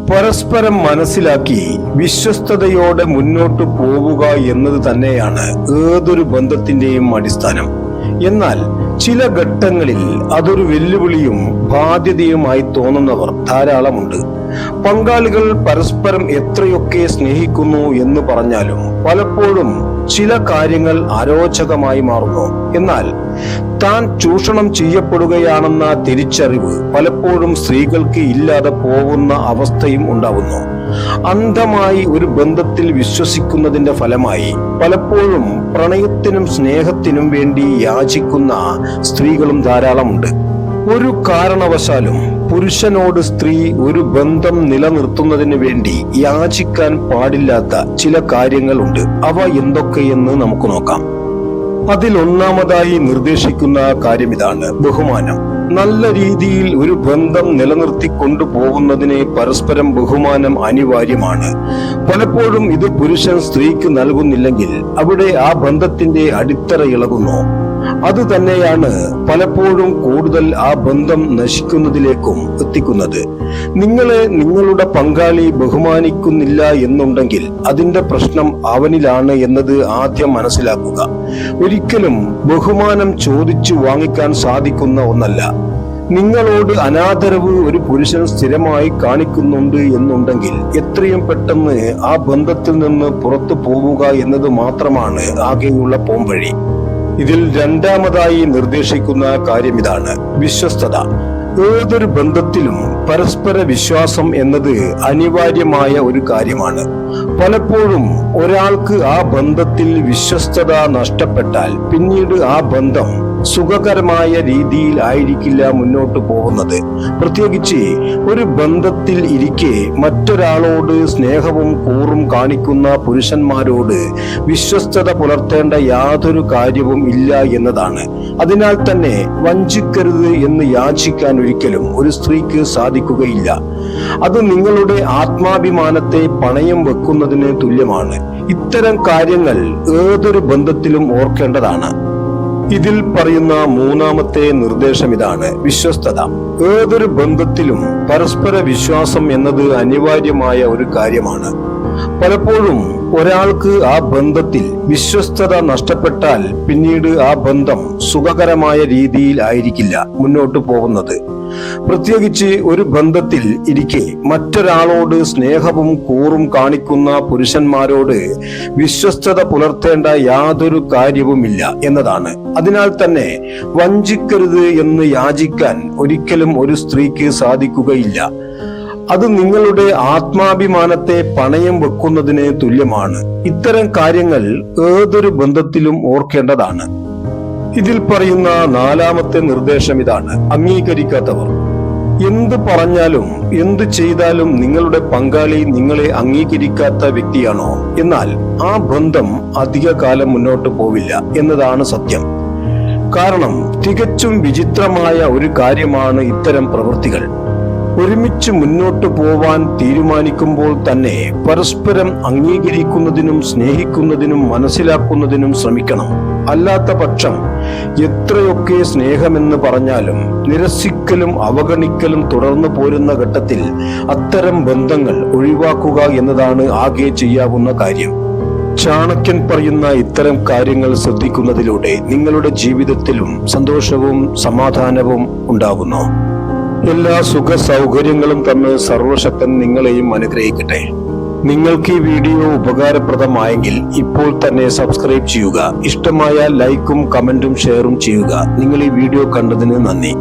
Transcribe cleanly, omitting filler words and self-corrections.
പരസ്പരം മനസ്സിലാക്കി വിശ്വസ്തയോടെ മുന്നോട്ട് പോവുക എന്നത് തന്നെയാണ് ഏതൊരു ബന്ധത്തിന്റെയും അടിസ്ഥാനം. എന്നാൽ ചില ഘട്ടങ്ങളിൽ അതൊരു വെല്ലുവിളിയും ബാധ്യതയുമായി തോന്നുന്നവർ ധാരാളമുണ്ട്. പങ്കാളികൾ പരസ്പരം എത്രയൊക്കെ സ്നേഹിക്കുന്നു എന്ന് പറഞ്ഞാലും പലപ്പോഴും ചില കാര്യങ്ങൾ അരോചകമായി മാറുന്നു. എന്നാൽ താൻ ചൂഷണം ചെയ്യപ്പെടുകയാണെന്ന തിരിച്ചറിവ് പലപ്പോഴും സ്ത്രീകൾക്ക് ഇല്ലാതെ പോകുന്ന അവസ്ഥയും ഉണ്ടാവുന്നു. അന്ധമായി ഒരു ബന്ധത്തിൽ വിശ്വസിക്കുന്നതിന്റെ ഫലമായി പലപ്പോഴും പ്രണയത്തിനും സ്നേഹത്തിനും വേണ്ടി യാചിക്കുന്ന സ്ത്രീകളും ധാരാളമുണ്ട്. ഒരു കാരണവശാലും പുരുഷനോട് സ്ത്രീ ഒരു ബന്ധം നിലനിർത്തുന്നതിന് വേണ്ടി യാചിക്കാൻ പാടില്ലാത്ത ചില കാര്യങ്ങളുണ്ട്. അവ എന്തൊക്കെയെന്ന് നമുക്ക് നോക്കാം. അതിൽ ഒന്നാമതായി നിർദ്ദേശിക്കുന്ന കാര്യം ഇതാണ്: ബഹുമാനം. നല്ല രീതിയിൽ ഒരു ബന്ധം നിലനിർത്തിക്കൊണ്ടു പോകുന്നതിന് പരസ്പരം ബഹുമാനം അനിവാര്യമാണ്. പലപ്പോഴും ഇത് പുരുഷൻ സ്ത്രീക്ക് നൽകുന്നില്ലെങ്കിൽ അവിടെ ആ ബന്ധത്തിന്റെ അടിത്തറ ഇളകുന്നു. അത് തന്നെയാണ് പലപ്പോഴും കൂടുതൽ ആ ബന്ധം നശിക്കുന്നതിലേക്കും എത്തിക്കുന്നത്. നിങ്ങളെ നിങ്ങളുടെ പങ്കാളി ബഹുമാനിക്കുന്നില്ല എന്നുണ്ടെങ്കിൽ അതിന്റെ പ്രശ്നം അവനിലാണ് എന്നത് ആദ്യം മനസ്സിലാക്കുക. ഒരിക്കലും ബഹുമാനം ചോദിച്ചു വാങ്ങിക്കാൻ സാധിക്കുന്ന ഒന്നല്ല. നിങ്ങളോട് അനാദരവ് ഒരു പുരുഷൻ സ്ഥിരമായി കാണിക്കുന്നുണ്ട് എന്നുണ്ടെങ്കിൽ എത്രയും പെട്ടെന്ന് ആ ബന്ധത്തിൽ നിന്ന് പുറത്തു പോവുക എന്നത് മാത്രമാണ് ആകെയുള്ള പോംവഴി. ഇതിൽ രണ്ടാമതായി നിർദ്ദേശിക്കുന്ന കാര്യം ഇതാണ്: വിശ്വസ്തത. ഏതൊരു ബന്ധത്തിലും പരസ്പര വിശ്വാസം എന്നത് അനിവാര്യമായ ഒരു കാര്യമാണ്. പലപ്പോഴും ഒരാൾക്ക് ആ ബന്ധത്തിൽ വിശ്വസ്തത നഷ്ടപ്പെട്ടാൽ പിന്നീട് ആ ബന്ധം സുഖകരമായ രീതിയിൽ ആയിരിക്കില്ല മുന്നോട്ട് പോകുന്നത്. പ്രത്യേകിച്ച് ഒരു ബന്ധത്തിൽ ഇരിക്കെ മറ്റൊരാളോട് സ്നേഹവും കൂറും കാണിക്കുന്ന പുരുഷന്മാരോട് വിശ്വസ്തത പുലർത്തേണ്ട യാതൊരു കാര്യവും ഇല്ല എന്നതാണ്. അതിനാൽ തന്നെ വഞ്ചിക്കരുത് എന്ന് യാചിക്കാൻ ഒരിക്കലും ഒരു സ്ത്രീക്ക് സാധിക്കുകയില്ല. അത് നിങ്ങളുടെ ആത്മാഭിമാനത്തെ പണയം വെക്കുന്നതിന് തുല്യമാണ്. ഇത്തരം കാര്യങ്ങൾ ഏതൊരു ബന്ധത്തിലും ഓർക്കേണ്ടതാണ്. ഇതിൽ പറയുന്ന മൂന്നാമത്തെ നിർദ്ദേശം ഇതാണ്: വിശ്വസ്തത. ഏതൊരു ബന്ധത്തിലും പരസ്പര വിശ്വാസം എന്നത് അനിവാര്യമായ ഒരു കാര്യമാണ്. പലപ്പോഴും ഒരാൾക്ക് ആ ബന്ധത്തിൽ വിശ്വസ്തത നഷ്ടപ്പെട്ടാൽ പിന്നീട് ആ ബന്ധം സുഖകരമായ രീതിയിൽ ആയിരിക്കില്ല മുന്നോട്ട് പോകുന്നത്. പ്രത്യേകിച്ച് ഒരു ബന്ധത്തിൽ ഇരിക്കെ മറ്റൊരാളോട് സ്നേഹവും കൂറും കാണിക്കുന്ന പുരുഷന്മാരോട് വിശ്വസ്തത പുലർത്തേണ്ട യാതൊരു കാര്യവുമില്ല എന്നതാണ്. അതിനാൽ തന്നെ വഞ്ചിക്കരുത് എന്ന് യാചിക്കാൻ ഒരിക്കലും ഒരു സ്ത്രീക്ക് സാധിക്കുകയില്ല. അത് നിങ്ങളുടെ ആത്മാഭിമാനത്തെ പണയം വെക്കുന്നതിന് തുല്യമാണ്. ഇത്തരം കാര്യങ്ങൾ ഏതൊരു ബന്ധത്തിലും ഓർക്കേണ്ടതാണ്. ഇതിൽ പറയുന്ന നാലാമത്തെ നിർദ്ദേശം ഇതാണ്: അംഗീകരിക്കാത്തവർ. എന്ത് പറഞ്ഞാലും എന്ത് ചെയ്താലും നിങ്ങളുടെ പങ്കാളി നിങ്ങളെ അംഗീകരിക്കാത്ത വ്യക്തിയാണോ, എന്നാൽ ആ ബന്ധം അധിക കാലം മുന്നോട്ട് പോവില്ല എന്നതാണ് സത്യം. കാരണം തികച്ചും വിചിത്രമായ ഒരു കാര്യമാണ് ഇത്തരം പ്രവൃത്തികൾ. ഒരുമിച്ച് മുന്നോട്ട് പോവാൻ തീരുമാനിക്കുമ്പോൾ തന്നെ പരസ്പരം അംഗീകരിക്കുന്നതിനും സ്നേഹിക്കുന്നതിനും മനസ്സിലാക്കുന്നതിനും ശ്രമിക്കണം. അല്ലാത്ത പക്ഷം എത്രയൊക്കെ സ്നേഹമെന്ന് പറഞ്ഞാലും നിരസിക്കലും അവഗണിക്കലും തുടർന്നു പോരുന്ന ഘട്ടത്തിൽ അത്തരം ബന്ധങ്ങൾ ഒഴിവാക്കുക എന്നതാണ് ആകെ ചെയ്യാവുന്ന കാര്യം. ചാണക്യൻ പറയുന്ന ഇത്തരം കാര്യങ്ങൾ ശ്രദ്ധിക്കുന്നതിലൂടെ നിങ്ങളുടെ ജീവിതത്തിലും സന്തോഷവും സമാധാനവും ഉണ്ടാകുന്നു. എല്ലാ സുഖ സൗകര്യങ്ങളും തന്ന് സർവശക്തൻ നിങ്ങളെയും അനുഗ്രഹിക്കട്ടെ. നിങ്ങൾക്ക് ഈ വീഡിയോ ഉപകാരപ്രദമായെങ്കിൽ ഇപ്പോൾ തന്നെ സബ്സ്ക്രൈബ് ചെയ്യുക. ഇഷ്ടമായ ലൈക്കും കമന്റും ഷെയറും ചെയ്യുക. നിങ്ങൾ ഈ വീഡിയോ കണ്ടതിന് നന്ദി.